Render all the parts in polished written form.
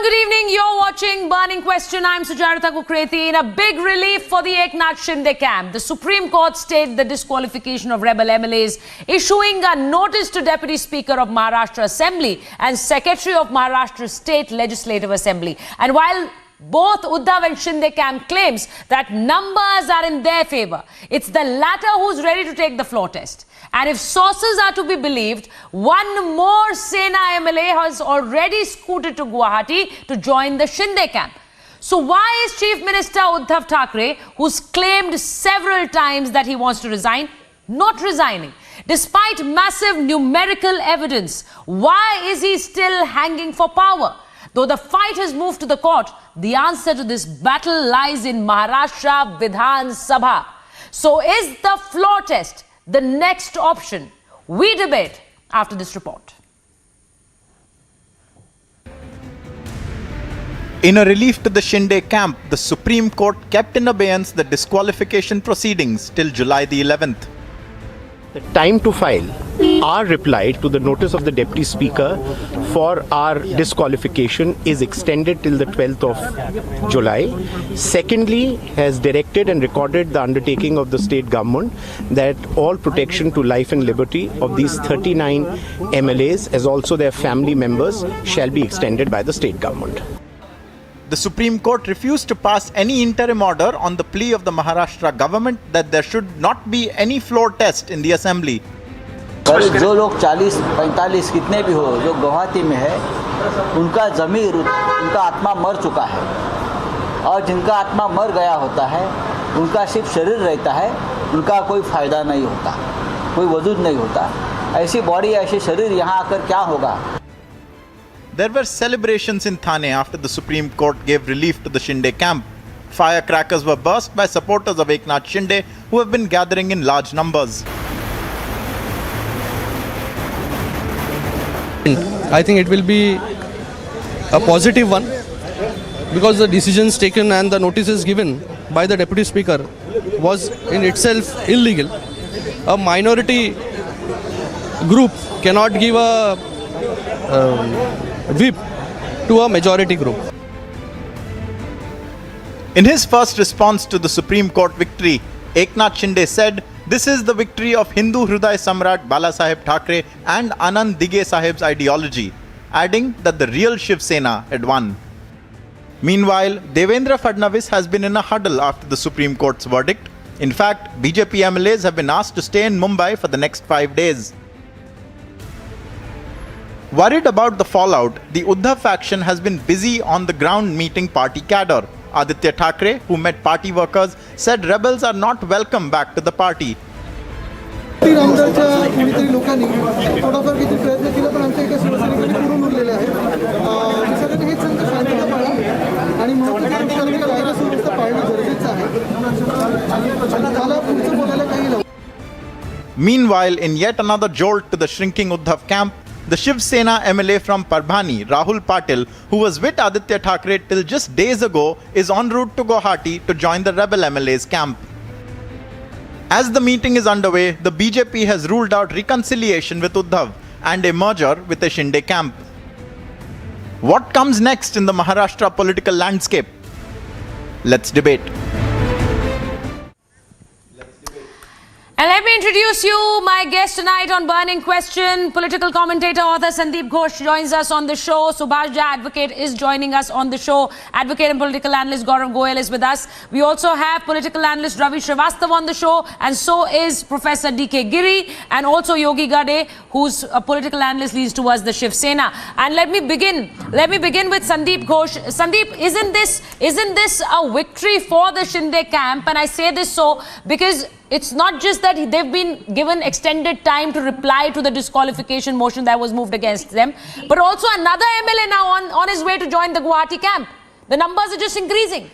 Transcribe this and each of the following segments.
good evening. You're watching Burning Question. I'm Sujarita Kukreti. In a big relief for the Eknath Shinde camp, the Supreme Court stayed the disqualification of rebel MLAs, issuing a notice to Deputy Speaker of Maharashtra Assembly and Secretary of Maharashtra State Legislative Assembly. And while both Uddhav and Shinde camp claims that numbers are in their favor, it's the latter who's ready to take the floor test. And if sources are to be believed, one more Sena MLA has already scooted to Guwahati to join the Shinde camp. So why is Chief Minister Uddhav Thackeray, who's claimed several times that he wants to resign, not resigning? Despite massive numerical evidence, why is he still hanging for power? Though the fight has moved to the court, the answer to this battle lies in Maharashtra Vidhan Sabha. So is the floor test the next option? We debate after this report. In a relief to the Shinde camp, the Supreme Court kept in abeyance the disqualification proceedings till July the 11th. The time to file our reply to the notice of the Deputy Speaker for our disqualification is extended till the 12th of July. Secondly, has directed and recorded the undertaking of the state government that all protection to life and liberty of these 39 MLAs as also their family members shall be extended by the state government. The Supreme Court refused to pass any interim order on the plea of the Maharashtra government that there should not be any floor test in the assembly. जो लोग 40-45 कितने भी हो जो गुवाहाटी में है उनका ज़मीर उनका आत्मा मर चुका है और जिनका आत्मा मर गया होता है उनका सिर्फ शरीर रहता है उनका कोई फ़ायदा नहीं होता कोई वजूद नहीं होता ऐसी बॉडी ऐसे शरीर यहाँ आकर क्या होगा. There were celebrations in Thane after the Supreme Court gave relief to the Shinde camp. Firecrackers were burst by supporters of Eknath Shinde who have been gathering in large numbers. I think it will be a positive one because the decisions taken and the notices given by the Deputy Speaker was in itself illegal. A minority group cannot give a whip to a majority group. In his first response to the Supreme Court victory, Eknath Shinde said, "This is the victory of Hindu Hriday Samrat Balasaheb Thackeray and Anand Dige Saheb's ideology," adding that the real Shiv Sena had won. Meanwhile, Devendra Fadnavis has been in a huddle after the Supreme Court's verdict. In fact, BJP MLAs have been asked to stay in Mumbai for the next 5 days. Worried about the fallout, the Uddhav faction has been busy on the ground meeting party cadre. Aditya Thackeray, who met party workers, said rebels are not welcome back to the party. Meanwhile, in yet another jolt to the shrinking Uddhav camp, the Shiv Sena MLA from Parbhani, Rahul Patil, who was with Aditya Thackeray till just days ago, is en route to Guwahati to join the rebel MLA's camp. As the meeting is underway, the BJP has ruled out reconciliation with Uddhav and a merger with the Shinde camp. What comes next in the Maharashtra political landscape? Let's debate. And let me introduce you, my guest tonight on Burning Question. Political commentator, author Sandeep Ghosh joins us on the show. Subhash Jha, advocate, is joining us on the show. Advocate and political analyst Gaurav Goyal is with us. We also have political analyst Ravi Srivastav on the show. And so is Professor D.K. Giri and also Yogi Gade, who's a political analyst, leads towards the Shiv Sena. And let me begin with Sandeep Ghosh. Sandeep, isn't this a victory for the Shinde camp? And I say this so because it's not just that they've been given extended time to reply to the disqualification motion that was moved against them, but also another MLA now on his way to join the Guwahati camp. The numbers are just increasing.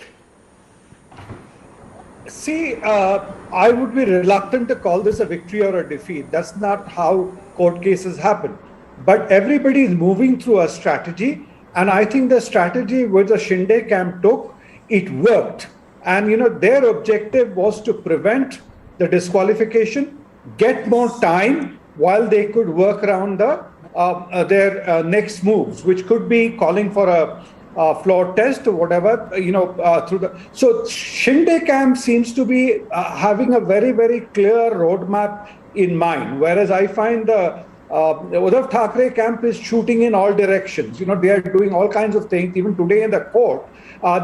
See, I would be reluctant to call this a victory or a defeat. That's not how court cases happen. But everybody is moving through a strategy, and I think the strategy which the Shinde camp took, it worked. And their objective was to prevent the disqualification, get more time while they could work around their next moves, which could be calling for a floor test or whatever, through the. So Shinde camp seems to be having a very, very clear roadmap in mind, whereas I find the Uddhav Thackeray camp is shooting in all directions. They are doing all kinds of things. Even today in the court,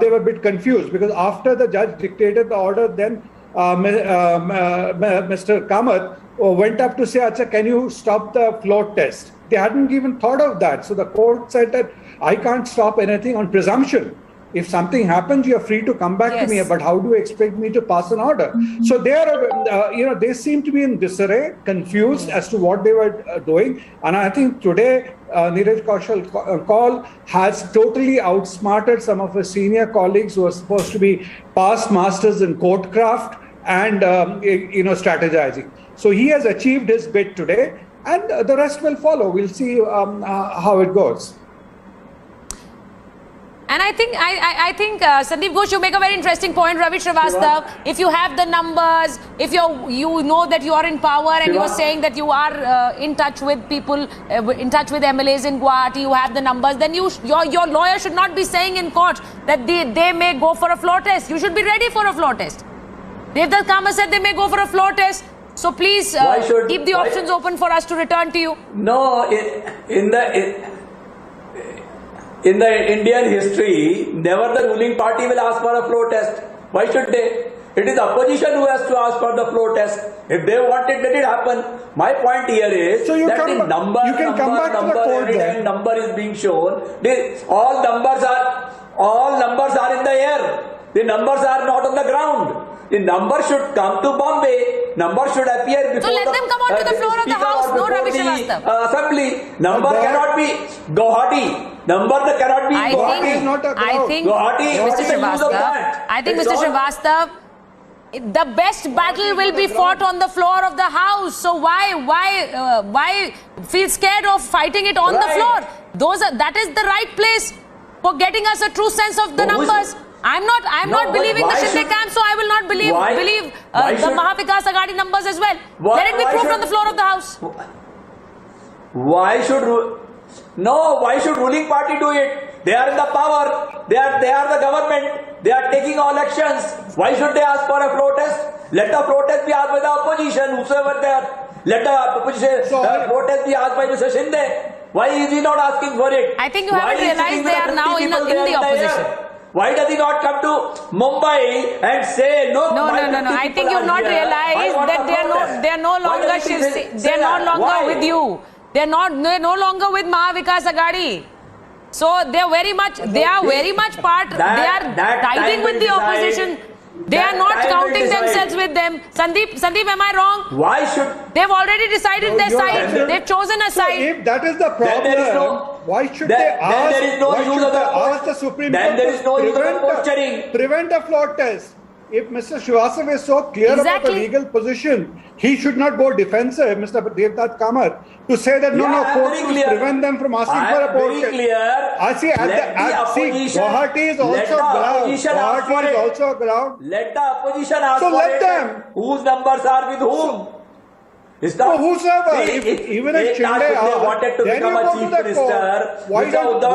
they were a bit confused because after the judge dictated the order, then Mr. Kamath went up to say, Acha, can you stop the floor test? They hadn't even thought of that. So the court said that I can't stop anything on presumption. If something happens, you are free to come back to me. But how do you expect me to pass an order? So they are, they seem to be in disarray, confused as to what they were doing. And I think today, Neeraj Kaushal has totally outsmarted some of his senior colleagues who are supposed to be past masters in courtcraft and strategizing. So he has achieved his bit today, and the rest will follow. We'll see how it goes. And I think Sandeep Ghosh, you make a very interesting point, Ravi Srivastava. If you have the numbers, if you know that you are in power and you are saying that you are in touch with people, in touch with MLAs in Guwahati, you have the numbers, then your lawyer should not be saying in court that they may go for a floor test. You should be ready for a floor test. Devdutt Kamath said they may go for a floor test. So please keep the options open for us to return to you. No, in the Indian history, never the ruling party will ask for a floor test. Why should they? It is the opposition who has to ask for the floor test. If they want it, let it happen. My point here is that the number every time number is being shown. All numbers are in the air. The numbers are not on the ground. The number should come to Bombay. Number should appear before. So let them come onto the floor of the House. No, Ravi Srivastava. Assembly. Number cannot be Guwahati. Number cannot be Guwahati. I think Mr. Srivastava. I think Mr. Srivastava, the best battle will be fought on the floor of the House. So why feel scared of fighting it on the floor? That is the right place for getting us a true sense of the numbers. I'm not believing the Shinde camp, so I will not believe the Mahavikas Aghadi numbers as well. Let it be proved on the floor of the House. Why should ruling party do it? They are in the power. They are the government. They are taking all actions. Why should they ask for a floor test? Let the floor test be asked by the opposition, whosoever they are. Let the floor test be asked by Mr. Shinde. Why is he not asking for it? I think you haven't realized they are now in the opposition. Why does he not come to Mumbai and say no? No. I think you've not realized that they are no longer they are no longer with you. They are no longer with Mahavikas Aghadi. So they are very much part. They are siding with the opposition. They are not counting themselves with them. Sandeep, am I wrong? Why should they've already decided their side? They've chosen a side. If that is the problem, why should they ask the Supreme Court to prevent a floor test? If Mr. Srivastava is so clear about the legal position, he should not go defensive, Mr. Devdutt Kamath, to say that court should prevent them from asking for a floor test. Guwahati is also ground. Let the opposition ask so for let it. them. Whose numbers are with whom? Whosoever, even if Shinde wanted to become a chief minister, why don't you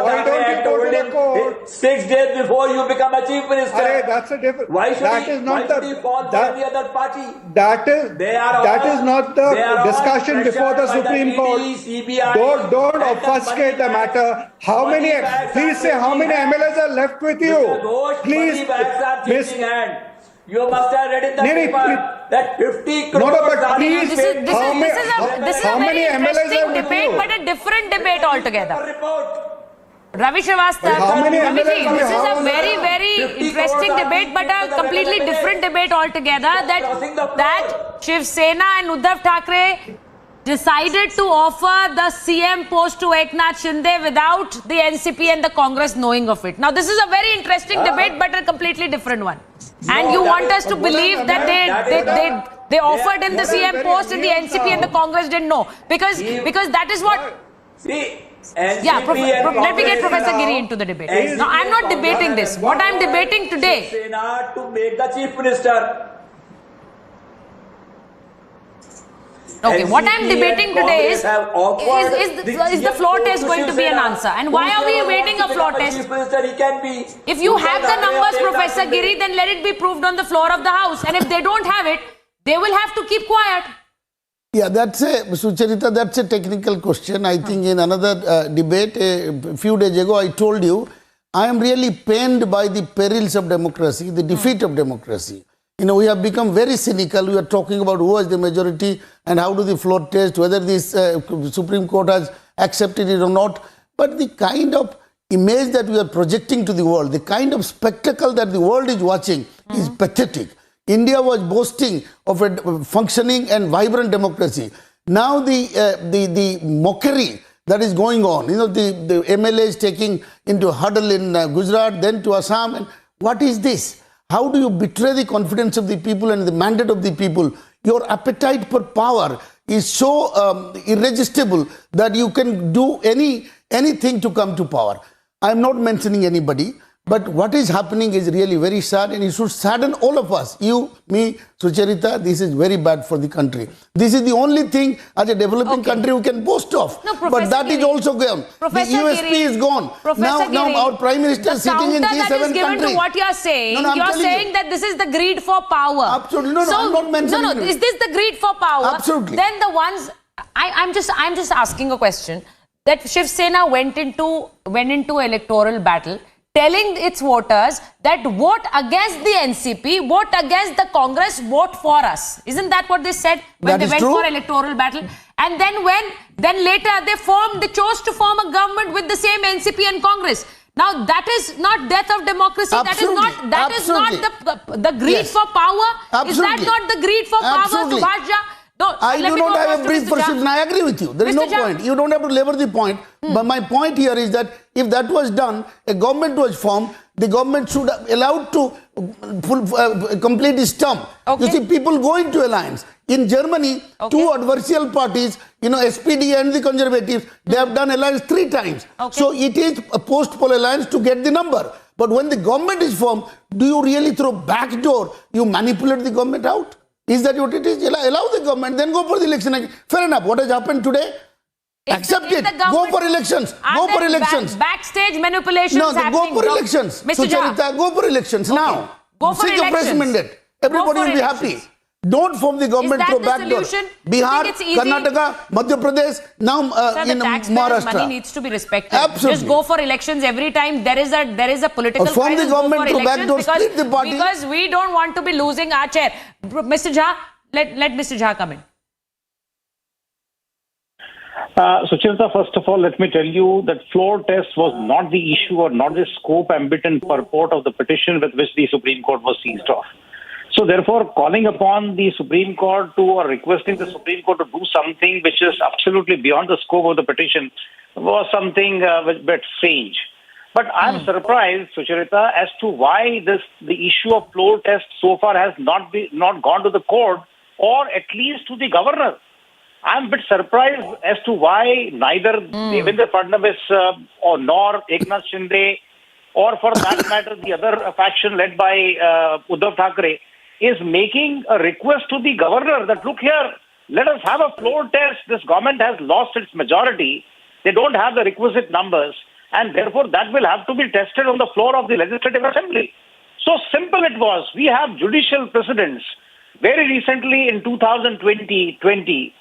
go to the court? 6 days before you become a chief minister. That's a different. Why should he fall for any other party? That is not the discussion before the Supreme Court. Don't obfuscate the matter. Please say how many MLAs are left with you? Please, you must have read in the paper that 50 crores but please, this is a very interesting debate, but a different debate altogether. Ravi Srivastava, this is a very, very interesting debate, but a completely different debate altogether. That Shiv Sena and Uddhav Thackeray decided to offer the CM post to Eknath Shinde without the NCP and the Congress knowing of it. Now, this is a very interesting debate, but a completely different one. And you want us to believe that they offered him the CM post and the NCP and the Congress didn't know. Because that is what... let me get Professor Giri into the debate. Now, I'm not debating this. What I'm debating today... to make the chief minister. Okay, what I'm NCP debating and today Congress have offered is the floor test going to be an answer? And why are we awaiting a floor test? Chief Minister, he can be. If you have the numbers, Professor Giri, then let it be proved on the floor of the House. And if they don't have it, they will have to keep quiet. Yeah, Sucharita, that's a technical question. I think in another debate a few days ago, I told you, I am really pained by the perils of democracy, the defeat of democracy. You know, we have become very cynical. We are talking about who is the majority and how do the floor test, whether this Supreme Court has accepted it or not. But the kind of image that we are projecting to the world, the kind of spectacle that the world is watching is pathetic. India was boasting of a functioning and vibrant democracy. Now the mockery that is going on, you know, the MLAs taking into huddle in Gujarat, then to Assam. And what is this? How do you betray the confidence of the people and the mandate of the people? Your appetite for power is so irresistible that you can do anything to come to power. I am not mentioning anybody, but what is happening is really very sad, and it should sadden all of us. You, me, Sucharita, this is very bad for the country. This is the only thing as a developing country we can boast of. No, but that Giri, is also gone. Professor The USP Giri, is gone. Professor Now Giri, our Prime Minister is sitting in G7 that is given country. to what you are saying, No, you are saying that this is the greed for power. Absolutely. No, I'm not mentioning it. Is this the greed for power? Absolutely. Then the ones, I'm just asking a question, that Shiv Sena went into electoral battle telling its voters that vote against the NCP, vote against the Congress, vote for us. Isn't that what they said when they went for electoral battle? And then later they chose to form a government with the same NCP and Congress. Now that is not death of democracy. Absolutely. That is not the greed for power. Absolutely. Is that not the greed for Absolutely. power, Subhash Jha? No, I do not have a brief perception. I agree with you. There is no Mr. Jha. point. You don't have to labor the point. But my point here is that if that was done, a government was formed, the government should have allowed to complete its term. Okay. You see, people go into alliance. In Germany, two adversarial parties, you know, SPD and the Conservatives, they have done alliance 3 times. Okay. So it is a post-poll alliance to get the number. But when the government is formed, do you really throw back door? You manipulate the government out? Is that what it is? Allow the government, then go for the election. Fair enough. What has happened today? Accept it. Go for elections. Go for elections. Backstage manipulations go for elections. Mr. Sucharita, go for elections now. Go for Seek a fresh mandate. Everybody will be happy. Don't form the government through back door. Bihar, Karnataka, Madhya Pradesh, now in Maharashtra. Money needs to be respected. Absolutely. Just go for elections every time there is a political form the crisis. government through back door, split the party. Because we don't want to be losing our chair. Mr. Jha, let Mr. Jha come in. Sucharita, first of all, let me tell you that floor test was not the issue or not the scope, ambit and purport of the petition with which the Supreme Court was seized off. So therefore, calling upon the Supreme Court to or requesting the Supreme Court to do something which is absolutely beyond the scope of the petition was something a bit strange. But I'm surprised, Sucharita, as to why the issue of floor test so far has not gone to the court or at least to the governor. I'm a bit surprised as to why neither Devendra Fadnavis or nor Eknath Shinde or for that matter the other faction led by Uddhav Thackeray is making a request to the governor that, look here, let us have a floor test. This government has lost its majority. They don't have the requisite numbers, and therefore that will have to be tested on the floor of the Legislative Assembly. So simple it was. We have judicial precedents. Very recently in 2020,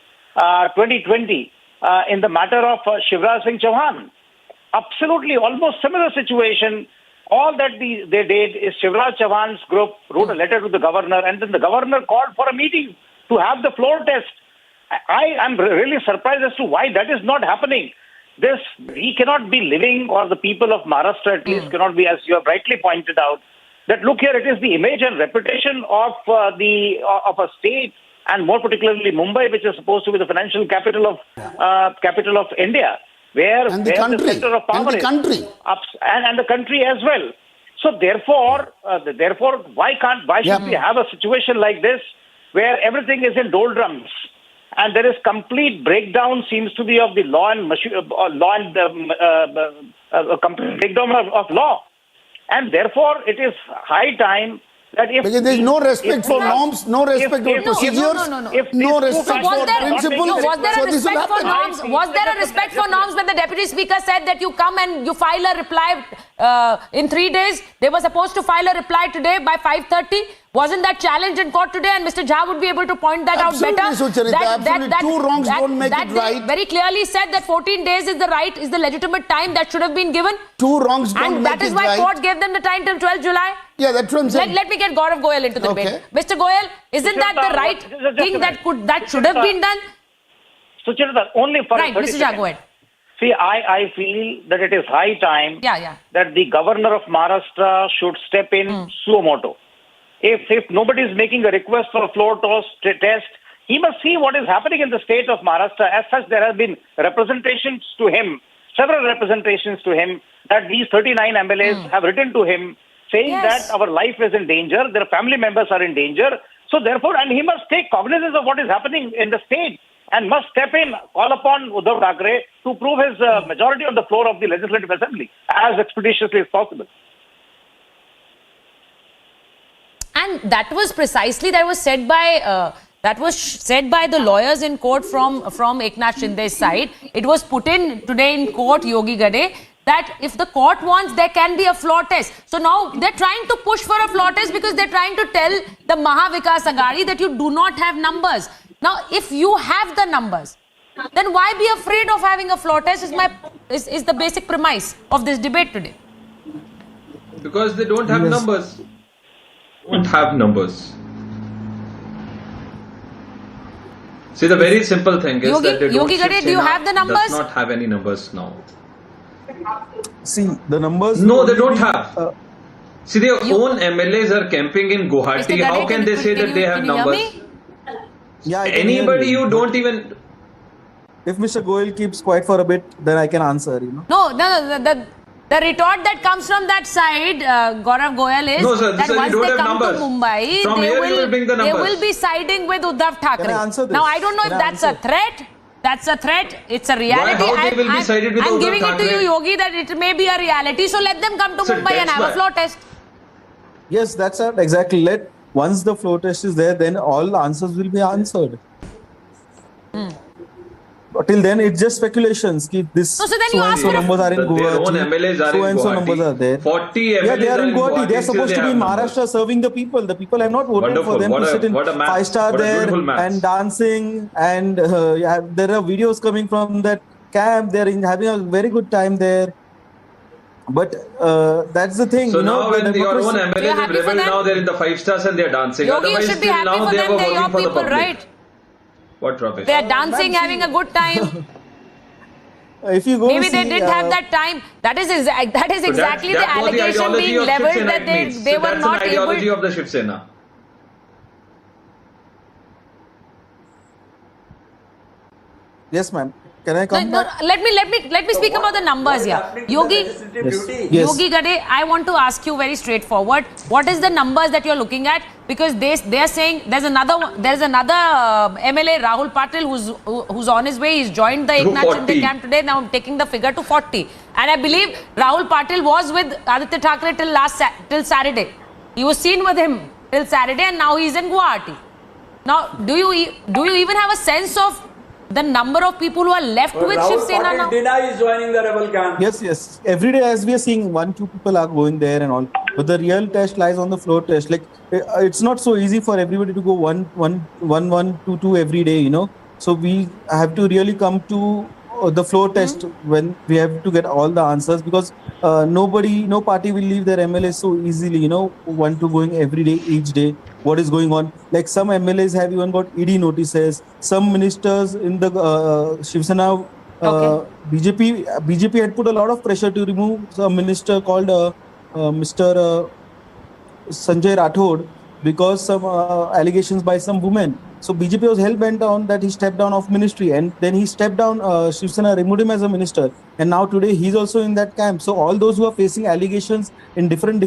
in the matter of Shivraj Singh Chauhan, absolutely almost similar situation. All that they did is Shivraj Chauhan's group wrote a letter to the governor, and then the governor called for a meeting to have the floor test. I am really surprised as to why that is not happening. We cannot be living, or the people of Maharashtra at least cannot be, as you have rightly pointed out, that look here, it is the image and reputation of a state, and more particularly Mumbai, which is supposed to be the financial capital of India, where the center of power is, and the country as well. So therefore, why should we have a situation like this where everything is in doldrums and there is complete breakdown seems to be of the law and complete breakdown of law, and therefore it is high time that if Because there is no respect for norms, no respect for procedures, no respect for principles. Was there So a this will respect for happen. norms? Was there a respect for norms when the Deputy Speaker said that you come and you file a reply in 3 days? They were supposed to file a reply today by 5:30. Wasn't that challenged in court today? And Mr. Jha would be able to point that out better. Absolutely, Sucharita, absolutely. Two wrongs don't make it right. Very clearly said that 14 days is the legitimate time that should have been given. Two wrongs don't and make that is it why right. court gave them the time till 12 July. Yeah, that's what I'm saying. Let me get Gaurav Goyal into the Okay. debate. Mr. Goyal, isn't that the right thing that should have been done? Sucharita, only for Right, 30 Mr. Jha, seconds. go ahead. See, I feel that it is high time that the governor of Maharashtra should step in suo moto. If nobody is making a request for a floor test, he must see what is happening in the state of Maharashtra. As such, there have been representations to him, several representations to him, that these 39 MLAs have written to him saying that our life is in danger, their family members are in danger. So therefore, and he must take cognizance of what is happening in the state and must step in, call upon Uddhav Thackeray to prove his majority on the floor of the Legislative Assembly as expeditiously as possible. And that was said by the lawyers in court from Eknath Shinde's side. It was put in today in court, Yogi Gade, that if the court wants, there can be a floor test. So now they're trying to push for a floor test because they're trying to tell the Maha Vikas Aghadi that you do not have numbers. Now, if you have the numbers, then why be afraid of having a floor test is the basic premise of this debate today. Because they don't have numbers. Don't have numbers. See, the very simple thing is that they don't. Yogi Gade, do you have the numbers? Does not have any numbers now. See, the numbers... No, they don't have. See, their own MLAs are camping in Guwahati. How can they say that they have numbers? Yeah, anybody you don't even... If Mr. Goyal keeps quiet for a bit, then I can answer, you know. No, the retort that comes from that side, Gaurav Goyal, is that once they come to Mumbai, they will be siding with Uddhav Thackeray. Can I answer this? Now, I don't know if that's a threat. That's a threat. It's a reality. How they will be sided with I'm Uddhav giving it to you, Thackeray? Yogi, that it may be a reality. So let them come to Mumbai and have a floor test. Yes, that's it. Exactly. Once the floor test is there, then all answers will be answered. But till then, it's just speculations. This so then you ask for numbers are in Guwahati. So and so numbers are there. 40 MLAs yeah, they are in Guwahati. They are still supposed to be in Maharashtra serving the people. The people have not voted for them to sit in 5-star there and dancing. And there are videos coming from that camp. They are having a very good time there. But that's the thing. So now when your own MLAs have rebelled, now they're in the 5 stars and they're dancing. Yogi, you Otherwise, should be till happy now for they them. were They're your working for the people, public. right? What rubbish. They're dancing, having a good time. If you go Maybe they didn't have that time. That is exactly the allegation being leveled that they were not able. That's an ideology of the Shiv Sena. Yes, ma'am. Can I come back? Let me speak about the numbers here. Yogi Gade, I want to ask you very straightforward. What is the numbers that you're looking at? Because they are saying there's another MLA, Rahul Patil, who's on his way. He's joined the Eknath Shinde camp today. Now I'm taking the figure to 40. And I believe Rahul Patil was with Aditya Thackeray till Saturday. He was seen with him till Saturday, and now he's in Guwahati. Now, do you even have a sense of the number of people who are left with Shiv Sena now? Denies joining the rebel camp. Yes. Every day, as we are seeing, 1-2 people are going there and all. But the real test lies on the floor test. Like, it's not so easy for everybody to go 1-1-2-2 every day, you know. So we have to really come to the floor test when we have to get all the answers, because no party will leave their MLAs so easily, you know, going every day, each day. What is going on? Like some MLAs have even got ED notices. Some ministers in the Shiv Sena, BJP had put a lot of pressure to remove a minister called Mr. Sanjay Rathod because some allegations by some women. So BJP was hell-bent on that he stepped down of ministry, and then he stepped down, Shiv Sena removed him as a minister, and now today he's also in that camp. So all those who are facing allegations in different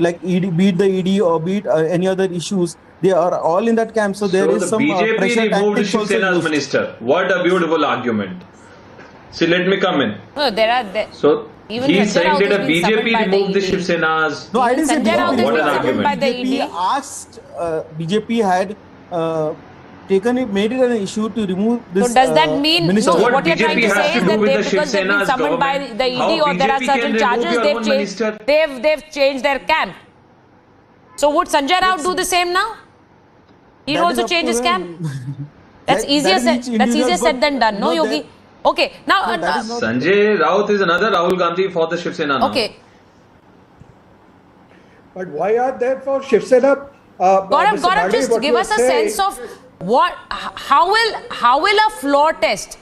like ED, be it the ED or be it any other issues, they are all in that camp. So there is some pressure. BJP removed Shiv Sena's minister. What a beautiful argument. See, let me come in. No, there are. So Even He's Sanjay saying Raut that a has been summoned BJP by the removed the ED. Shiv Sena's. No, I didn't say Sanjay Raut has What been an summoned by argument. the BJP ED. asked, BJP had taken it, made it an issue to remove this. So does that mean minister? no? What What you're trying BJP to has say to is do that with they, the Shiv because they've been Sena's summoned by government? the ED How or there are BJP certain can remove charges your they've own changed. minister? They've changed their camp. So would Sanjay Raut do the same now? He'd That is also up change to his them. camp. That's That easier is said. each That's individual, easier said but than done. No, no, Yogi. Okay, now No, that is not- Sanjay Raut is another Rahul Gandhi for the Shiv Sena now. okay. But why are there for Shiv Sena? Gaurav, Mr. Gaurav, Bhade, just what give you us a are saying- sense of how will a floor test?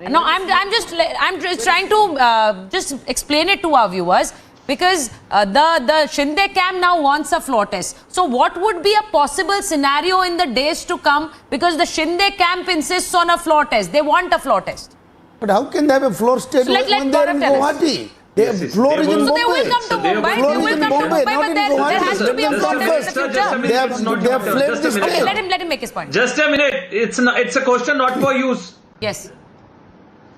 No, I'm just trying to just explain it to our viewers because the Shinde camp now wants a floor test. So what would be a possible scenario in the days to come? Because the Shinde camp insists on a floor test. They want a floor test. But how can they have a floor state So let when they are in Gaurav tell us. Guwahati? Yes, Floor they is in will- So they will Bombay. come to So they Mumbai. floor They is will in come to Bombay, Mumbai, not but in there Guwahati. has to be a Just floor a test in the minute, future. They have fled the state. Let him make his point. Just a minute. It's a question not for use. Yes.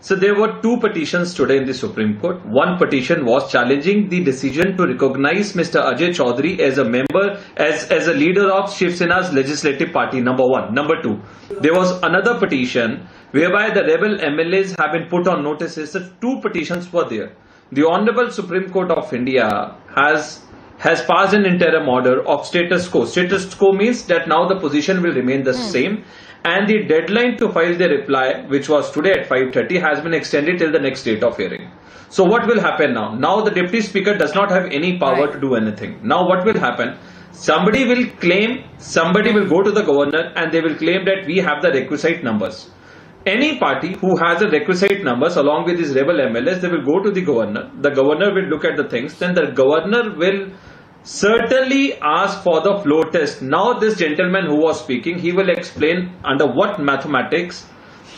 So there were two petitions today in the Supreme Court. One petition was challenging the decision to recognize Mr. Ajay Chaudhary as a member, as a leader of Shiv Sena's legislative party, number one. Number two, there was another petition whereby the rebel MLAs have been put on notices. So two petitions were there. The Honorable Supreme Court of India has passed an interim order of status quo. Status quo means that now the position will remain the same. And the deadline to file the reply, which was today at 5:30, has been extended till the next date of hearing. So what will happen now? Now the Deputy Speaker does not have any power to do anything. Now what will happen? Somebody will go to the governor and they will claim that we have the requisite numbers. Any party who has the requisite numbers along with his rebel MLAs, they will go to the governor. The governor will look at the things. Then the governor will certainly ask for the floor test. Now this gentleman who was speaking, he will explain under what mathematics,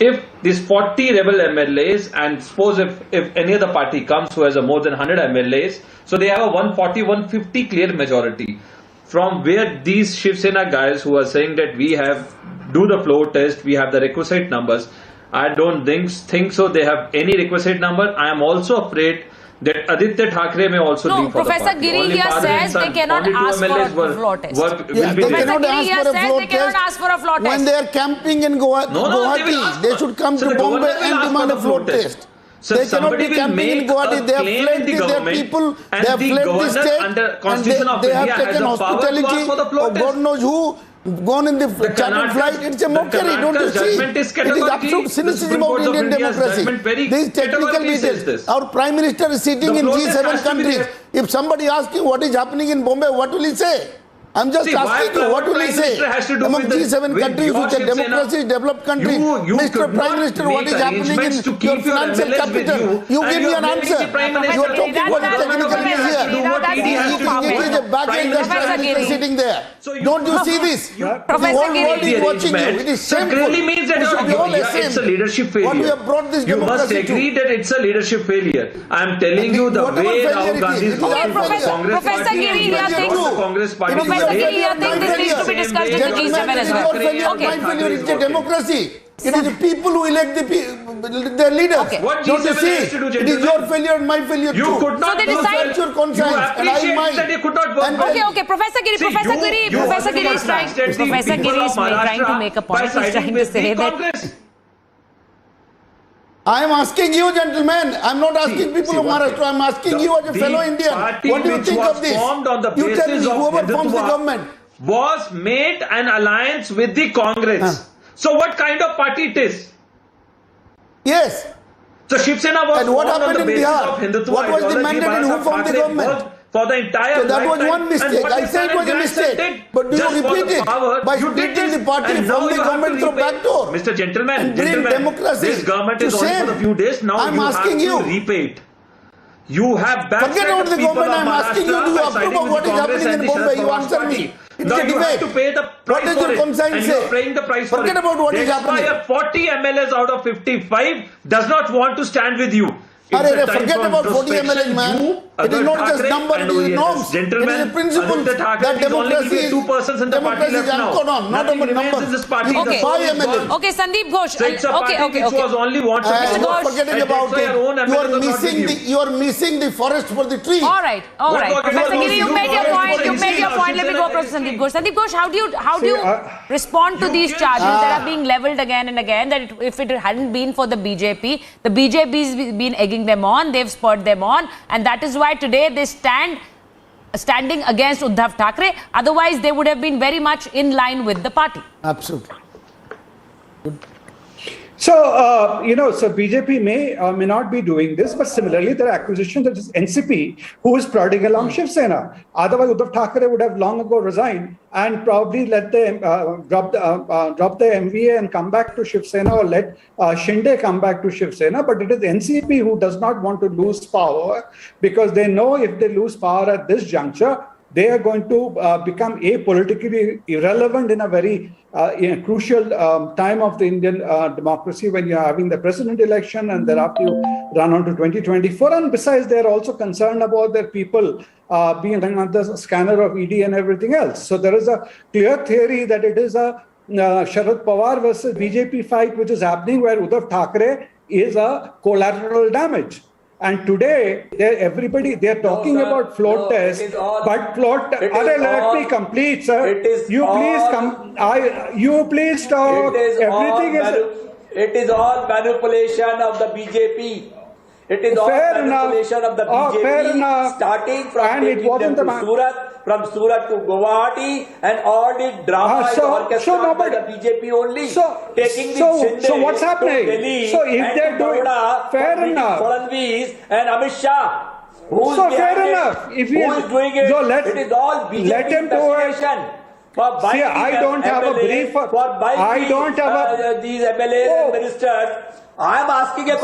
if these 40 rebel MLAs, and suppose if any other party comes who has a more than 100 MLAs, so they have a 140, 150 clear majority. From where these Shiv Sena guys who are saying that we have do the floor test, we have the requisite numbers, I don't think so they have any requisite number. I am also afraid that Aditya Thackeray may also No, leave for Professor the party. Giri Only here father and says they son, cannot only two ask for MLAs a floor test. will Yeah, be they there. cannot Giri ask here for a says floor they cannot test. ask for a floor When test. they are camping in No, they will Guwahati, ask they for- should come so to the governor Bombay will and ask demand for a the floor floor test. So They cannot somebody be will camping in make Guwahati. a They have claim fled in the their government, people. and They have the fled the governor state. under And Constitution of they have India has taken the power to hospitality ask for the floor of God test. knows who. Gone in the chartered Karnataka- flight. It's a the mockery, don't you Karnataka see? judgment is It is categorically- absolute the cynicism Supreme of Court of Indian India's democracy. judgment very These technical categorically says details. this. Our Prime Minister is sitting The in floor test G7 has to be countries. there. If somebody asks you what is happening in Bombay, what will he say? I'm just See, why asking you, what will he Prime say? Minister has to do Among with the- G7 with countries, your which are Shiv Sena, democracies, developed countries, you Mr. could Prime not Minister, what make is happening in arrangements to your keep your financial MLAs with capital? you, You and give you me are an making answer. the Prime You are Minister talking what is technical Prime is Minister here. do what That's he has to do. It is a back Prime end Minister Prime Minister Giri. sitting there. So you- Don't you see this? The Professor whole Giri. world is watching you. It is So it shameful. really means that We should be all it's ashamed. a leadership failure. What we have brought this You must democracy to. agree that it's a leadership failure. I am telling you the Whatever way failure Rahul it Gandhi is, is it is working our for the failure. Congress Professor party Giri, and here the thinks- Congress party. It is Professor your Giri, failure, I think my this needs to be failure. discussed in the Gentlemen, G7 it as is well. your failure, Okay. my failure. It's a democracy. It is the people who elect their leaders. Okay. What Don't you G7 see? has to do, It is gentlemen? your failure and my failure You too. could not So they do decide- that. That's your You conscience, and I appreciate mine. that you could not work And- well. Okay, Professor Giri, See, Professor Giri is trying to make a point. He's trying to say that I am asking you, gentlemen. I'm not asking people of Maharashtra. I'm asking you as a fellow Indian. What do you think of this? Formed on the You tell me, basis of whoever forms the Hindutva government. was made an alliance with the Congress. So what kind of party it is? Yes. So Shiv Sena was And what formed on happened the in basis Bihar? of Hindutva What was the ideology. mandate and who Bala formed the Saheb government? worked for the entire So that was lifetime. one mistake. And what I his say it son was a and grandson mistake. did But do you just for repeat the it power, by you did splitting this, the party and from now the you have government to through repay. back door? Mr. Gentleman, And bring democracy this government to is on shame. for a few days. Now I'm you asking have you. to repay it. You have backstabbed Forget about the people government. of I'm asking you, Maharashtra do you by approve siding of with what the is Congress happening and in the Bombay? Sharad You Pawar's answer party. me. It's Now a you have debate. to pay the What price does for your it. conscience And you are say? paying the price for Forget it. about what is That's why happening. 40 MLAs out of 55 does not want to stand with you. It's Arre, a time forget for about 40 introspection. MLAs, man. You, It is Uddhav not just Thackeray number, and it is OES. norms. It Gentlemen, is a principle Aditya Thackeray that is only democracy between two persons in the party democracy left is now. anchored on, not Nothing about remains numbers. in this party. You The can soul buy is MLA. gone. Okay, Sandeep Ghosh. So it's a party which was only wanted to Mr. You Ghosh. are forgetting and about that's why it. our own You MLAs are are not missing with the you. you are missing the forest for the tree. All right. What Professor you Giri, you do made your for point. the You made your history point. Let me go of across to Sandeep Ghosh. Sandeep Ghosh, how do you See, respond to these charges that are being leveled again and again? That if it hadn't been for the BJP has been egging them on, they've spurred them on, and that is why today they standing against Uddhav Thackeray. Otherwise, they would have been very much in line with the party. Absolutely. So, so BJP may not be doing this, but similarly, there are accusations that it's NCP who is prodding along Shiv Sena. Otherwise, Uddhav Thackeray would have long ago resigned and probably let them drop the MVA and come back to Shiv Sena, or let Shinde come back to Shiv Sena. But it is NCP who does not want to lose power, because they know if they lose power at this juncture, they are going to become politically irrelevant in a very crucial time of the Indian democracy, when you're having the president election and thereafter you run on to 2024. And besides, they're also concerned about their people being under the scanner of ED and everything else. So there is a clear theory that it is a Sharad Pawar versus BJP fight which is happening, where Uddhav Thackeray is a collateral damage. And today, they're talking about float test, but let me complete, sir. You please talk. It is all manipulation of the BJP. It is all manipulation of the BJP, fair enough. starting from And it taking wasn't them the to Surat, from Surat to Guwahati, and all the drama is orchestrated by the BJP only. Taking the what's happening? To Delhi, So if and they're doing fair enough, Fadnavis and Amit Shah. Who is fair enough. If who is doing it? It is all BJP let him do it. See, I don't have a brief for I don't have these MLAs and ministers. I am asking a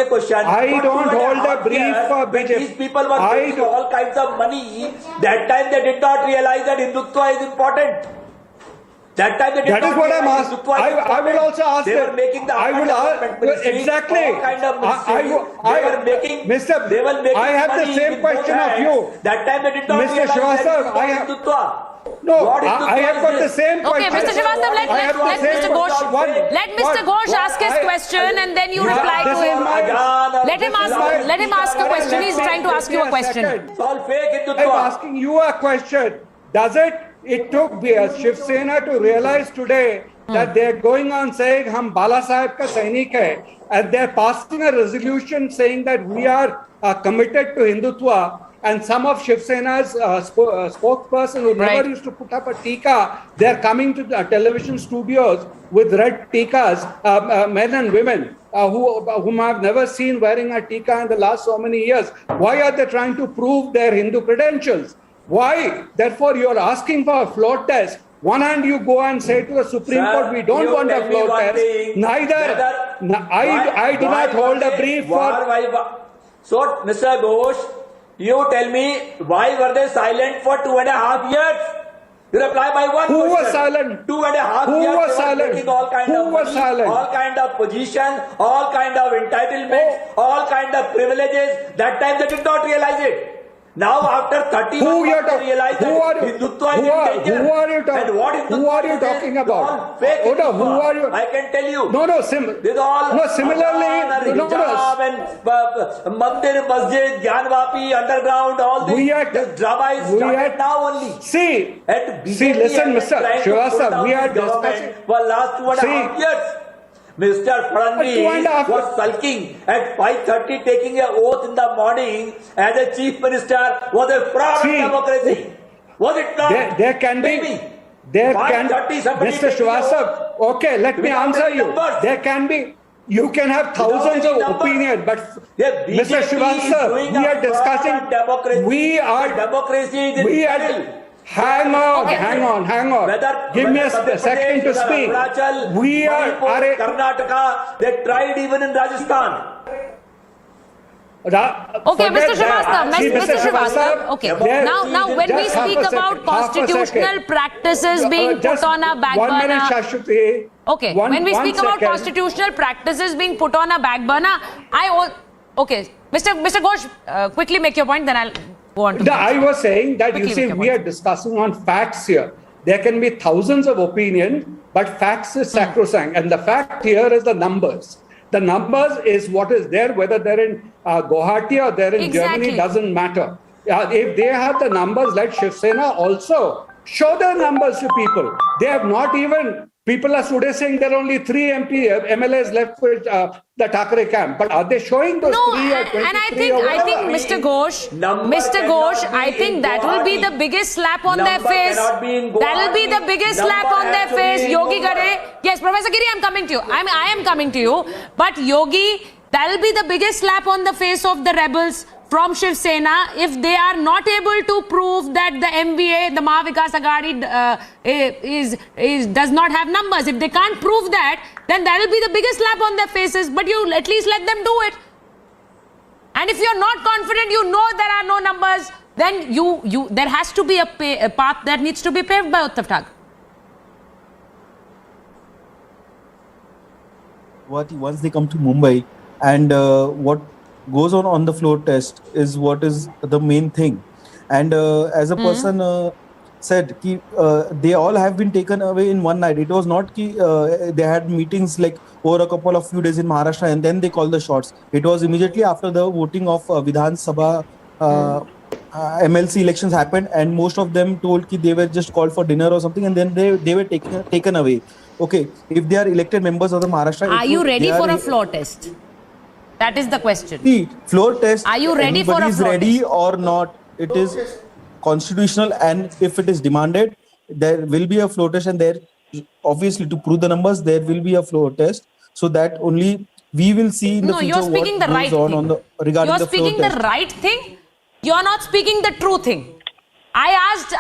question. I don't hold a brief for BJP. These people were making all kinds of money. That time they did not realize that Hindutva is important. That time they did that not is what I'm realize asking. Hindutva is important. I will also ask they were making the exactly. all kind of they were making I have the same question of you. That time they did not realize that Hindutva. No, I have got the same question. Okay, Mr. Srivastava, let Mr. Ghosh ask his question, and then you reply to him. Let him ask a question. He's trying to ask you a question. It's all fake Hindutva. I'm asking you a question. It took Shiv Sena to realize today that they're going on saying Hum Bala Saheb ka Sainik hai, and they're passing a resolution saying that we are committed to Hindutva. And some of Shiv Sena's spokesperson who never used to put up a tika, they're coming to the television studios with red tikas, men and women whom I've never seen wearing a tika in the last so many years. Why are they trying to prove their Hindu credentials? Why? Therefore, you're asking for a float test. One hand you go and say to the Supreme Court, we don't want a float test. I do not hold a brief for... So, Mr. Ghosh, you tell me, why were they silent for 2.5 years? You reply by one Who question. was silent? 2.5 years. Was silent? Taking all kind Who of was money, silent? all kind of position, all kind of entitlements, all kind of privileges. That time they did not realize it. Now after 31 months they realize that Hindutva is in danger. Who are you talking? And what Who are you talking about? Fake Uddhav, who are you? I can tell you. Similarly, Mandir, Masjid, Gyanvapi, underground, all this drama is started now only. See, listen, Mr. Srivastava, we are discussing for last 2.5 years. Mr. Fadnavis was sulking at 5:30, taking an oath in the morning as a chief minister. Was a fraud of democracy. Was it not? There can be. Mr. Srivastava, okay, let me answer you. There can be. You can have thousands of opinions, but Mr. Srivastava, we are discussing. Democracy is Hang on. Give me a second to speak. We are Karnataka. They tried even in Rajasthan. Okay, Mr. Srivastava. Okay. Now, when we speak about constitutional practices being put on a back burner. Okay. When we speak about constitutional practices being put on a back burner, Okay, Mr. Ghosh, quickly make your point, then I'll go on to. No, I was saying that Quickly you see, make your we are point. discussing on facts here. There can be thousands of opinions, but facts is sacrosanct. And the fact here is the numbers. The numbers is what is there, whether they're in Guwahati or they're in Exactly. Germany, doesn't matter. If they have the numbers, let Shiv Sena also show their numbers to people. They have not even, people are today saying there are only 3 MLAs left with the Thackeray camp. But are they showing those No, 3 or 23 and I or whatever? think Mr. Ghosh, Number Mr. cannot Ghosh, be I think in that will be Guwahati. the biggest slap on their Number face. cannot be in That will be Guwahati. the biggest slap Number on their has to be face. in Yogi Mumbai. Gare. Yes, Professor Giri, I'm coming to you. I am coming to you. But Yogi, that will be the biggest slap on the face of the rebels from Shiv Sena if they are not able to prove that the MVA, the Maha Vikas Aghadi, does not have numbers. If they can't prove that, then that will be the biggest slap on their faces. But you at least let them do it. And if you're not confident, you know there are no numbers, then there has to be a path that needs to be paved by Uddhav Thakur. Once they come to Mumbai, and what goes on the floor test is what is the main thing. And as a person said, they all have been taken away in one night. It was not they had meetings like over a few days in Maharashtra and then they called the shots. It was immediately after the voting of Vidhan Sabha MLC elections happened, and most of them told they were just called for dinner or something, and then they were taken away. Okay, if they are elected members of the Maharashtra, Are you ready for a floor test? That is the question. See, floor test. Are you ready for a anybody is floor ready test? or not? It is constitutional, and if it is demanded, there will be a floor test, and there obviously to prove the numbers, there will be a floor test, so that only we will see in the No, future you're speaking what the right goes on thing. the regarding You're the floor speaking test. the right thing. You're not speaking the true thing. I asked,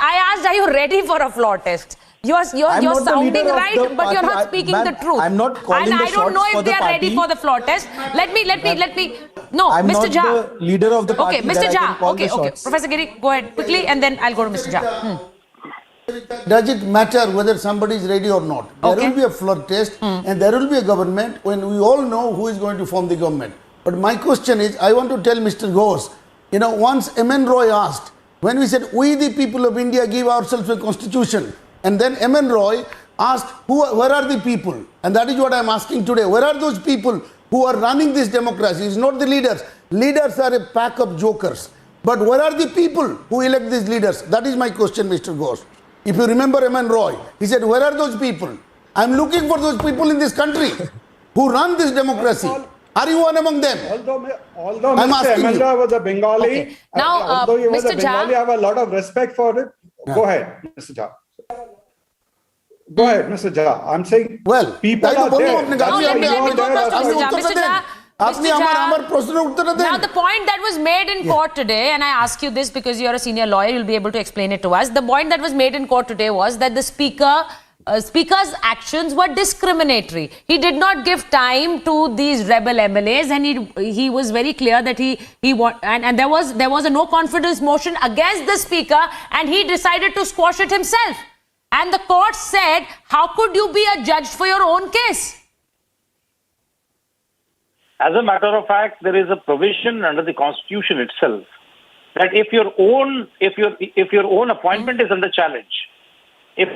are you ready for a floor test? You're I'm not the sounding leader of right, the but you're party. not speaking Ma'am, the truth. I'm not calling and the I don't know shots for if they the are ready party. for the floor test. Let me. No, I'm Mr. not Jha. the leader of the party. Okay, that Mr. I can Jha. call Okay. the shots. Professor Giri, go ahead quickly, and then I'll go to Mr. Jha. Does it matter whether somebody is ready or not? There Okay. will be a floor test and there will be a government when we all know who is going to form the government. But my question is, I want to tell Mr. Ghosh, once M.N. Roy asked, when we said, we the people of India give ourselves a constitution, and then M.N. Roy asked, where are the people? And that is what I am asking today. Where are those people who are running this democracy? It's not the leaders. Leaders are a pack of jokers. But where are the people who elect these leaders? That is my question, Mr. Ghosh. If you remember M.N. Roy, he said, where are those people? I'm looking for those people in this country who run this democracy. Are you one among them? Although I'm Mr. asking you. Amendra was a Bengali, Okay. Now, although he was Mr. a Bengali, Jha. I have a lot of respect for it. Go ahead, Mr. Jha. Go ahead, Mr. Jha. I'm saying Well, people are there. Now, let me go first to Mr. Jha. Mr. Jha. আপনি আমার প্রশ্নের উত্তর দেন। Now, the point that was made in court today, and I ask you this because you're a senior lawyer, you'll be able to explain it to us. The point that was made in court today was that the speaker's actions were discriminatory. He did not give time to these rebel MLAs, and he was very clear that and there was a no confidence motion against the speaker, and he decided to squash it himself. And the court said, how could you be a judge for your own case? As a matter of fact, there is a provision under the Constitution itself that if your own appointment is under challenge, if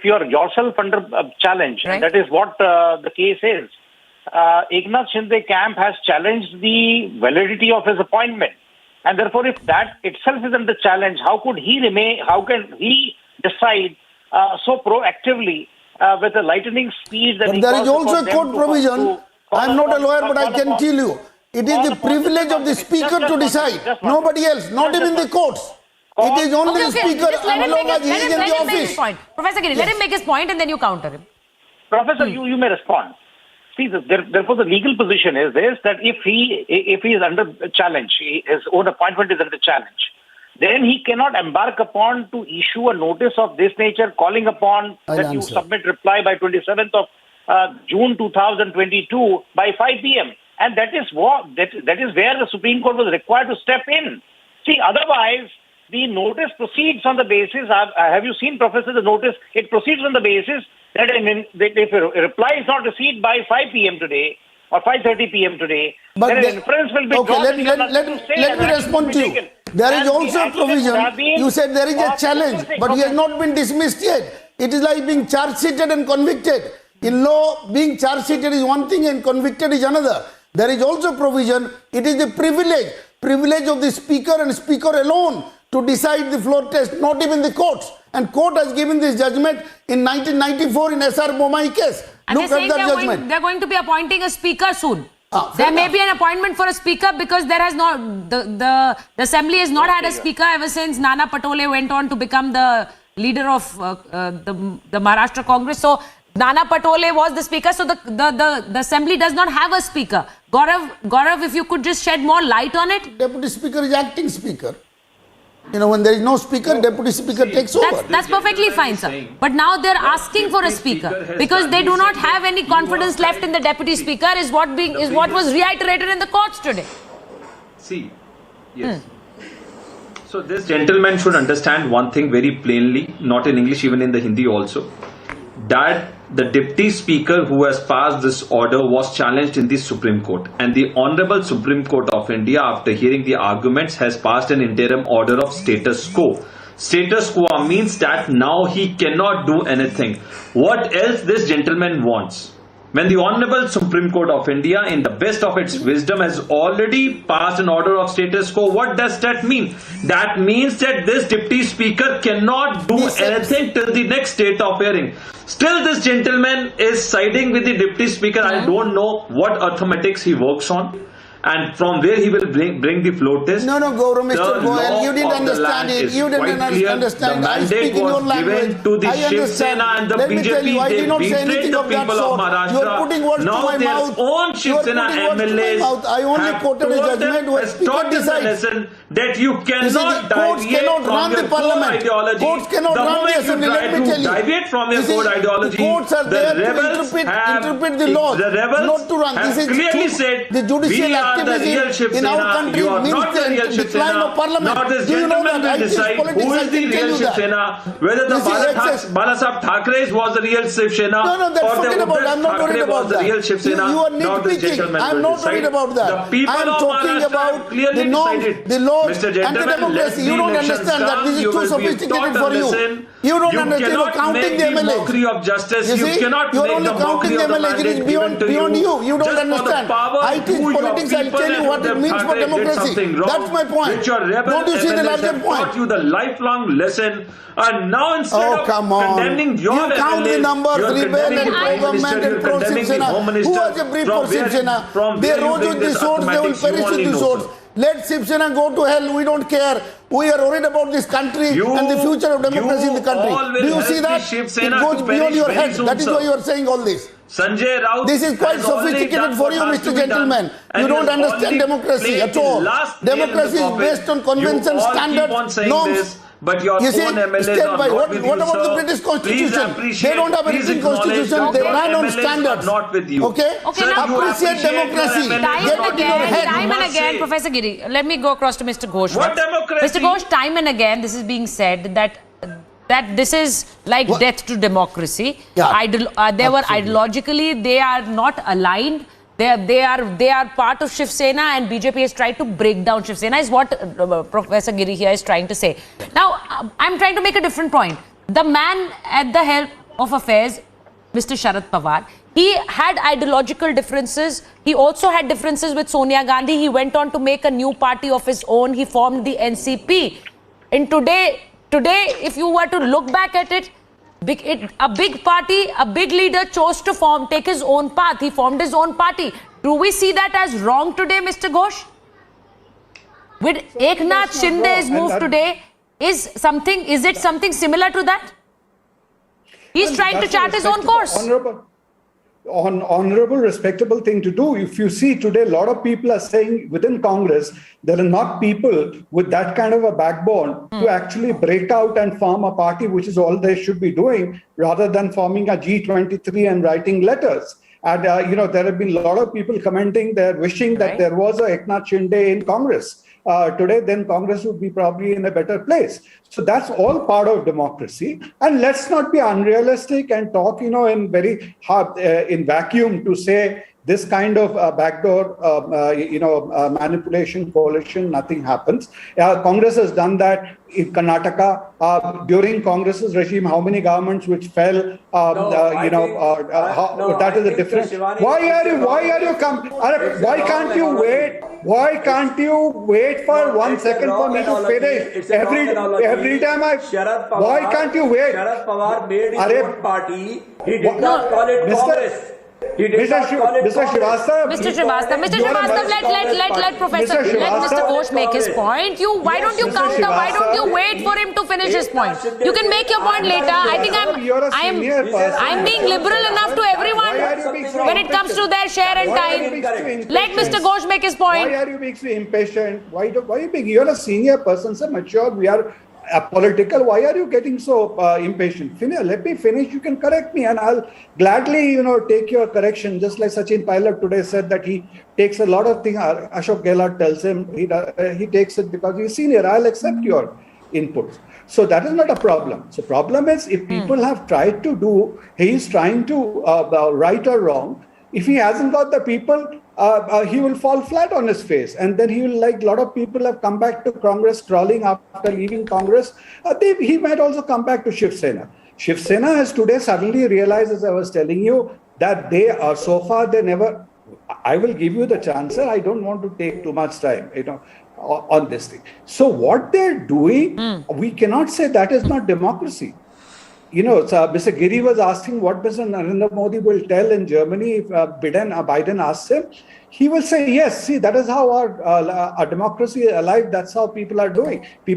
you're yourself under challenge, Right. and that is what the case is. Eknath Shinde camp has challenged the validity of his appointment, and therefore, if that itself is under challenge, how can he decide so proactively with a lightning speed that But he there is calls also upon a them court provision. I'm not a lawyer, but I can tell you. It is the privilege of the speaker to decide. Nobody else, not even the courts. It is only the speaker Just let as him long as he is in the make his office. point. Professor Giri, let him make his point and then you counter him. Professor, you may respond. See, therefore, the legal position is this: that if he is under challenge, his own appointment is under challenge, then he cannot embark upon to issue a notice of this nature, calling upon that you submit reply by 27th of June 2022 by 5 p.m. And that is where the Supreme Court was required to step in. See, otherwise, the notice proceeds on the basis. Have you seen, Professor, the notice? It proceeds on the basis that if a reply is not received by 5 p.m. today, or 5:30 p.m. today, But then the- an inference will be okay, drawn that he has let nothing to say me and action will respond be to you. taken. There is And the also a action would provision. have been You said there is a for challenge, specific. but he has not been dismissed yet. It is like being charge sheeted and convicted. In law, being charge sheeted is one thing and convicted is another. There is also provision. It is the privilege of the speaker and speaker alone to decide the floor test, not even the courts. And court has given this judgment in 1994 in S.R. Bomai case. And Look they're at saying that judgment. they're going to be appointing a speaker soon. Fair There may enough. be an appointment for a speaker because there has not the assembly has not had a speaker ever since Nana Patole went on to become the leader of the Maharashtra Congress. So Nana Patole was the speaker. So the assembly does not have a speaker. Gaurav, if you could just shed more light on it. Deputy speaker is acting speaker. You know, when there is no speaker, deputy speaker takes over. That's perfectly fine, sir. But now they're asking for a speaker because they do not have any confidence left in the deputy speaker. Is what was reiterated in the courts today. See, yes. So this gentleman should understand one thing very plainly, not in English, even in the Hindi also, that the deputy speaker who has passed this order was challenged in the Supreme Court, and the Honorable Supreme Court of India, after hearing the arguments, has passed an interim order of status quo. Status quo means that now he cannot do anything. What else this gentleman wants? When the Honorable Supreme Court of India, in the best of its wisdom, has already passed an order of status quo, what does that mean? That means that this deputy speaker cannot do anything till the next date of hearing. Still, this gentleman is siding with the deputy speaker. I don't know what arithmetics he works on and from where he will bring the floor test. No, Gaurav, Mr. Goyal, you didn't understand it. You didn't understand. I speak in your language. To the I Shiv understand. Sena and the Let me tell you, BJP, I they did not say betrayed anything the of that people of sort. Maharashtra. You are putting words Now to my their mouth. own Shiv Sena MLAs I only have quoted a judgment where has speaker taught us a decides. lesson that you cannot courts deviate cannot from run your the core parliament. ideology. Courts cannot The run the moment you assembly. try Let me to tell you. deviate from your core ideology, the courts are there the to rebels interpret the laws, the rebels not to run. have This is clearly true. said, The judicial we are the real activism Shiv in our Sena. country You are means not the real the Shiv decline Sena. of parliament. Now this Do you know gentleman that? will decide who is the real Shiv Sena, whether the Balasaheb Thackeray was the real Shiv Sena No, that's or the forget about it. I'm not worried Thackeray about was the that. real Shiv Sena. You are Now this nitpicking. gentleman I'm will not decide. worried about that. The people I'm of talking Maharashtra about have clearly the norms, decided. the laws, Mr. and the Gentleman, let democracy. the You don't elections understand that. come. This is You too will be sophisticated taught a for you. lesson. You don't You understand. You're cannot counting make the the MLAs. mockery of justice. You see, cannot you're make only the counting mockery the of the MLAs. It mandate is given to beyond you. You don't just for the understand. power IT is who your politics. I'll people tell you and what it Uddhav means for Thackeray did democracy. something wrong, That's my point. which your rebel Don't you see the MLAs larger have taught point? you the lifelong lesson, and now instead of Come on. condemning your You count the MLAs, numbers, you're rebel condemning and the Prime pro-government Minister, and you're condemning the pro-Shiv Home Sena. Minister. Who has a brief for Shiv Sena? From They where you rose bring with the this swords, they will arithmetics, you perish only with the know, swords. sir. Let Shiv Sena go to hell. We don't care. We are worried about this country and the future of democracy in the country. all will Do you help see the that? Shiv It Sena goes to beyond perish your very head. soon, That is sir. why you are saying all this. Sanjay Raut This is quite has already sophisticated done for what you, has Mr. to be done, Gentleman. and You he don't has understand already democracy played at the all. last nail in the Democracy is coffin. based on conventions, You all standards, keep on saying norms. this, but your You see, own MLAs state are by not what with about you, the sir. British Please Constitution? appreciate, They don't have a please written acknowledge constitution. that They your run on MLAs standards. are not with you. Okay? Okay, Sir, now you appreciate your democracy. MLAs Time Get and it in your again, head. time and must again, say. Professor Giri, let me go across to Mr. Ghosh. What democracy? Mr. Ghosh, time and again, this is being said that this is like death to democracy. Yeah, They were ideologically, they are not aligned. They are part of Shiv Sena, and BJP has tried to break down Shiv Sena, is what Professor Giri here is trying to say. Now, I'm trying to make a different point. The man at the helm of affairs, Mr. Sharad Pawar, he had ideological differences. He also had differences with Sonia Gandhi. He went on to make a new party of his own. He formed the NCP. And today, if you were to look back at it, a big party, a big leader chose to take his own path. He formed his own party. Do we see that as wrong today, Mr. Ghosh? With Eknath Shinde's move today, is it something similar to that? He's trying to chart his own course. Honorable, respectable thing to do. If you see today, a lot of people are saying within Congress, there are not people with that kind of a backbone to actually break out and form a party, which is all they should be doing, rather than forming a G23 and writing letters. And, there have been a lot of people commenting, they're wishing that there was a Eknath Shinde in Congress. Today, then Congress would be probably in a better place. So that's all part of democracy. And let's not be unrealistic and talk, in very hard, in vacuum to say this kind of backdoor, manipulation, coalition, nothing happens. Congress has done that in Karnataka during Congress's regime. How many governments which fell? That is a different. Why can't you wait? Why can't you wait for 1 second for me to finish? Every time why can't you wait? Sharad Pawar made his own party. He did not call it Congress. Mr. Srivastava, let Mr. Ghosh make his point. Why don't you counter? Why don't you wait for him to finish his point? You can make your point later. I think I'm being liberal enough to everyone when it comes to their share and time. Let Mr. Ghosh make his point. Why are you being so impatient? Why are you being? You're a senior person, sir, mature. We are political. Why are you getting so impatient? Let me finish. You can correct me, and I'll gladly, take your correction. Just like Sachin Pilot today said that he takes a lot of things. Ashok Gehlot tells him he takes it because he's senior. I'll accept your inputs. So that is not a problem. So problem is if people have tried to do, he's trying to right or wrong. If he hasn't got the people, he will fall flat on his face. And then he will, like a lot of people have come back to Congress crawling after leaving Congress. He might also come back to Shiv Sena. Shiv Sena has today suddenly realized, as I was telling you, that they are so far, they never, I will give you the chance, sir. I don't want to take too much time, on this thing. So what they're doing, we cannot say that is not democracy. So Mr. Giri was asking what Mr. Narendra Modi will tell in Germany if Biden asks him. He will say, yes, see, that is how our democracy is alive. That's how people are doing. We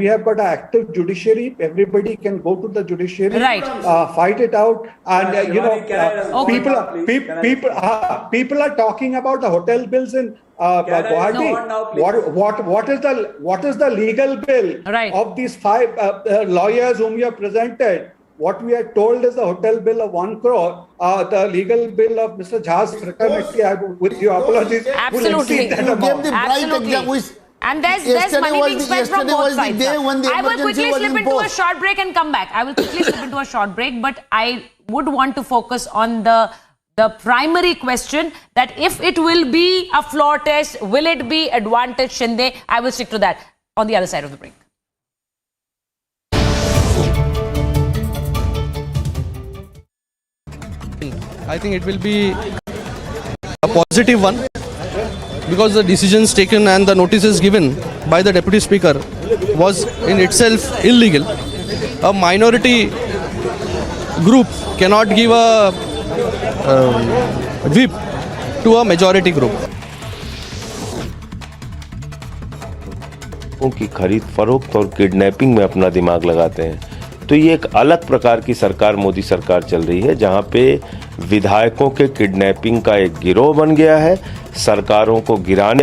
have got an active judiciary. Everybody can go to the judiciary, fight it out. And, people are talking about the hotel bills in Guwahati. What is the legal bill of these 5 lawyers whom you have presented? What we are told is the hotel bill of 1 crore. The legal bill of Mr. Jha's fraternity, with your apologies, absolutely. And there's money being spent from both sides. I will quickly slip into a short break and come back. But I would want to focus on the primary question that if it will be a floor test, will it be advantage Shinde? I will stick to that on the other side of the break. I think it will be a positive one because the decisions taken and the notices given by the Deputy Speaker was in itself illegal. A minority group cannot give a whip to a majority group. उनकी खरीद फरोख्त और kidnapping में अपना दिमाग लगाते हैं, तो ये एक अलग प्रकार की सरकार मोदी सरकार चल रही है जहां पे विधायकों के किडनैपिंग का एक गिरोह बन गया है, सरकारों को गिराने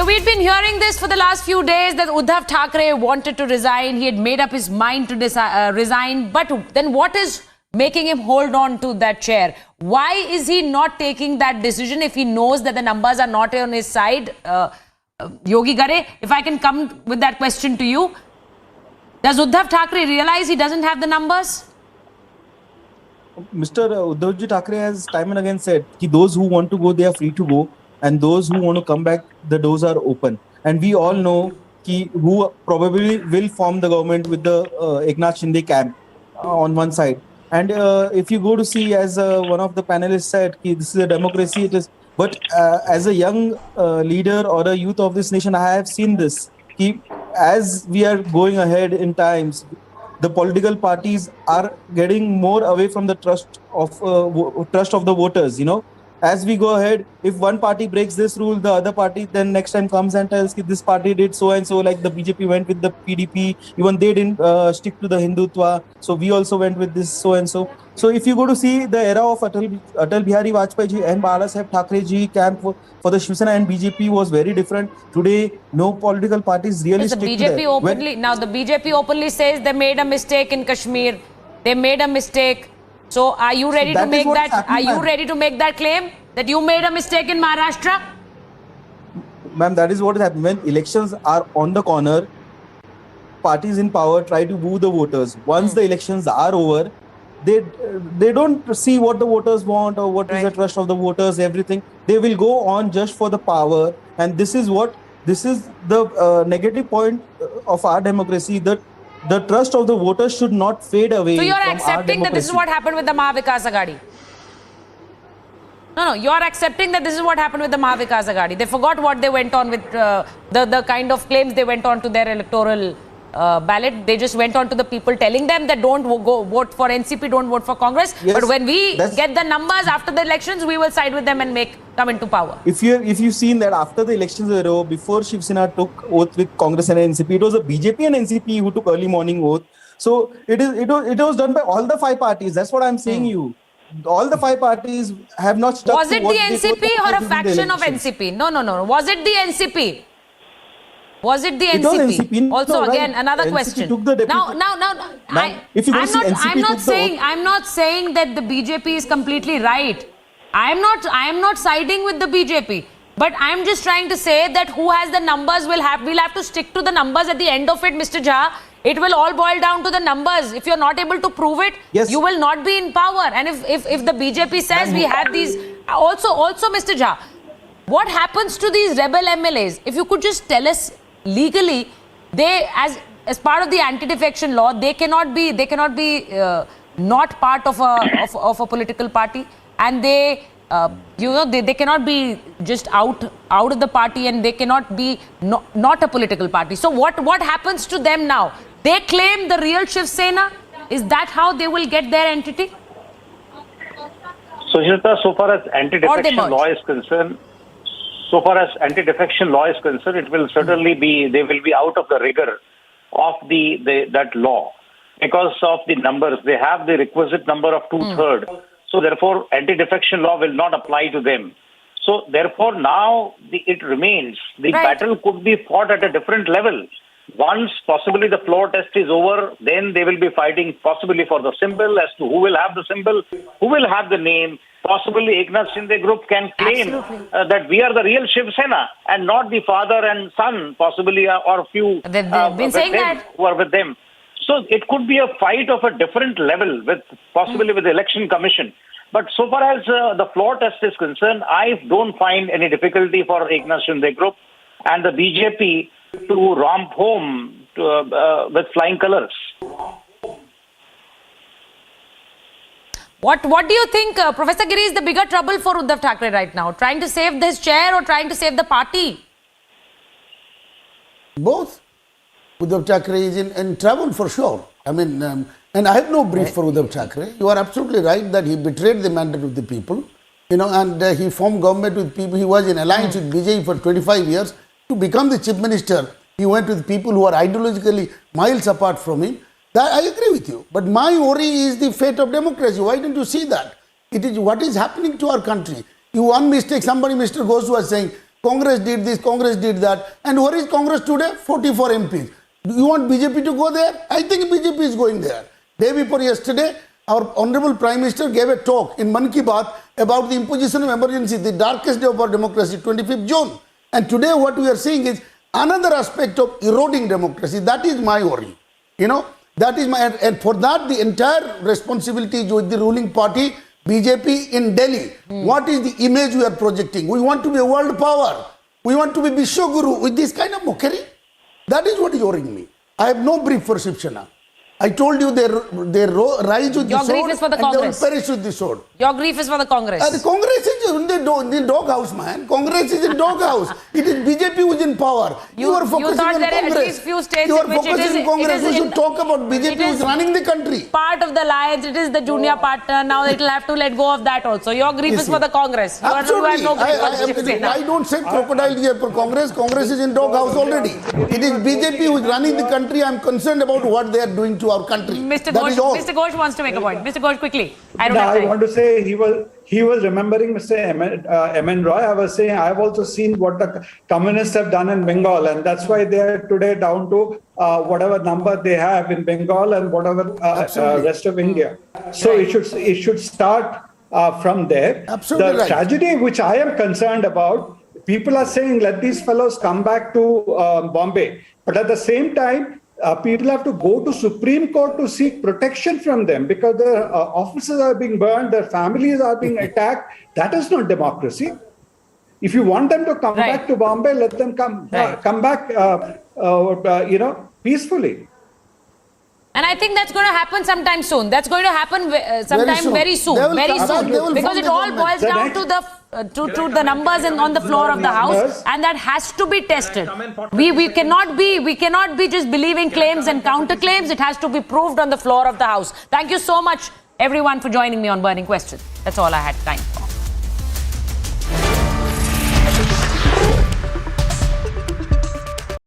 We'd been hearing this for the last few days that Uddhav Thackeray wanted to resign. He had made up his mind to resign. But then what is making him hold on to that chair? Why is he not taking that decision if he knows that the numbers are not on his side? Yogi Gare, if I can come with that question to you. Does Uddhav Thackeray realize he doesn't have the numbers? Mr. Uddhav Thackeray has time and again said that those who want to go, they are free to go. And those who want to come back, the doors are open. And we all know who probably will form the government with the Eknath Shinde camp on one side. And if you go to see, as one of the panelists said, this is a democracy. It is. But as a young leader or a youth of this nation, I have seen this. As we are going ahead in times, the political parties are getting more away from the trust of the voters. As we go ahead, if one party breaks this rule, the other party then next time comes and tells this party did so and so, like the BJP went with the PDP, even they didn't stick to the Hindutva, so we also went with this so and so. So if you go to see the era of Atal Bihari Vajpayee ji and Bala Saheb Thackeray ji camp for the Shiv Sena and BJP was very different. Today, no political parties really stick to that. Now the BJP openly says they made a mistake in Kashmir. They made a mistake. So are you ready to make that? Are you ready to make that claim that you made a mistake in Maharashtra? ma'am, that is what is happening. When elections are on the corner, parties in power try to woo the voters. Once the elections are over, they don't see what the voters want or what is the trust of the voters, everything. They will go on just for the power. And this is the negative point of our democracy, that the trust of the voters should not fade away. So you're from accepting that this is what happened with the Mahavikas Aghadi? No, you're accepting that this is what happened with the Mahavikas Aghadi. They forgot what they went on with, the kind of claims they went on to their electoral ballot. They just went on to the people telling them that don't go vote for NCP, don't vote for Congress. Yes, but when we get the numbers after the elections, we will side with them and come into power. If you've seen that after the elections were over, before Shiv Sena took oath with Congress and NCP, it was the BJP and NCP who took early morning oath. So it was done by all the 5 parties. That's what I'm saying you. All the 5 parties have not stuck. Was it the NCP or a faction of NCP? No. Was it the NCP? Was it the NCP? It was NCP. Also, no, again, right. another NCP question. Took the Now, I'm not saying that the BJP is completely right. I am not siding with the BJP. But I'm just trying to say that who has the numbers we'll have to stick to the numbers at the end of it, Mr. Jha. It will all boil down to the numbers. If you're not able to prove it, you will not be in power. And if the BJP says we have these... Also, Mr. Jha, what happens to these rebel MLAs? If you could just tell us legally, they, as part of the anti-defection law, they cannot be not part of a political party, and they cannot be just out of the party, and they cannot be not a political party. So what happens to them now? They claim the real Shiv Sena. Is that how they will get their entity? So, Shilpa, so far as anti-defection law is concerned, it will certainly be, they will be out of the rigor of that law because of the numbers. They have the requisite number of 2/3. So therefore, anti-defection law will not apply to them. So therefore, now it remains. The battle could be fought at a different level. Once possibly the floor test is over, then they will be fighting possibly for the symbol, as to who will have the symbol, who will have the name. Possibly Eknath Shinde group can claim that we are the real Shiv Sena and not the father and son, possibly, or a few they've been saying that who are with them. So it could be a fight of a different level, with possibly with the election commission. But so far as the floor test is concerned, I don't find any difficulty for Eknath Shinde group and the BJP to romp home with flying colors. What do you think, Professor Giri, is the bigger trouble for Uddhav Thackeray right now? Trying to save his chair or trying to save the party? Both. Uddhav Thackeray is in trouble for sure. I mean, and I have no brief for Uddhav Thackeray. You are absolutely right that he betrayed the mandate of the people, and he formed government with people. He was in alliance with BJP for 25 years. To become the chief minister, he went with people who are ideologically miles apart from him. That I agree with you. But my worry is the fate of democracy. Why don't you see that? It is what is happening to our country. One mistake, Mr. Ghosh was saying, Congress did this, Congress did that. And where is Congress today? 44 MPs. Do you want BJP to go there? I think BJP is going there. Day before yesterday, our Honorable Prime Minister gave a talk in Man Ki Baat about the imposition of emergency, the darkest day of our democracy, 25th June. And today what we are seeing is another aspect of eroding democracy. That is my worry. That is and for that the entire responsibility is with the ruling party, BJP in Delhi. What is the image we are projecting? We want to be a world power. We want to be Vishwaguru with this kind of mockery. That is what is worrying me. I have no brief for Shiv Sena. I told you they rise with the sword grief is for the and Congress. they will perish with the sword. Your grief is for the Congress. The Congress is in the doghouse, man. Congress is in doghouse. It is BJP who is in power. You are focusing on Congress. At least few states you are in which focusing on Congress. We should talk about BJP who is running the country. Part of the alliance. It is the junior partner. Now it will have to let go of that also. Your grief is for the Congress. Absolutely. You have no grief for Shiv Sena. I don't say crocodile here for Congress. Congress is in doghouse already. It is BJP who is running the country. I am concerned about what they are doing to our country. Mr. Ghosh wants to make a point. Mr. Ghosh, quickly. I want to say he was remembering Mr. M.N. Roy. I was saying I have also seen what the communists have done in Bengal, and that's why they are today down to whatever number they have in Bengal and whatever rest of India. So it should start from there. Absolutely the tragedy which I am concerned about, people are saying, let these fellows come back to Bombay. But at the same time, people have to go to Supreme Court to seek protection from them because their offices are being burned, their families are being attacked. That is not democracy. If you want them to come back to Bombay, let them come back, peacefully. And I think that's going to happen sometime soon. That's going to happen sometime very soon. Because it all boils down to the numbers on the floor of the House, and that has to be tested. We cannot be just believing claims and counter claims. It has to be proved on the floor of the House. Thank you so much, everyone, for joining me on Burning Question. That's all I had time.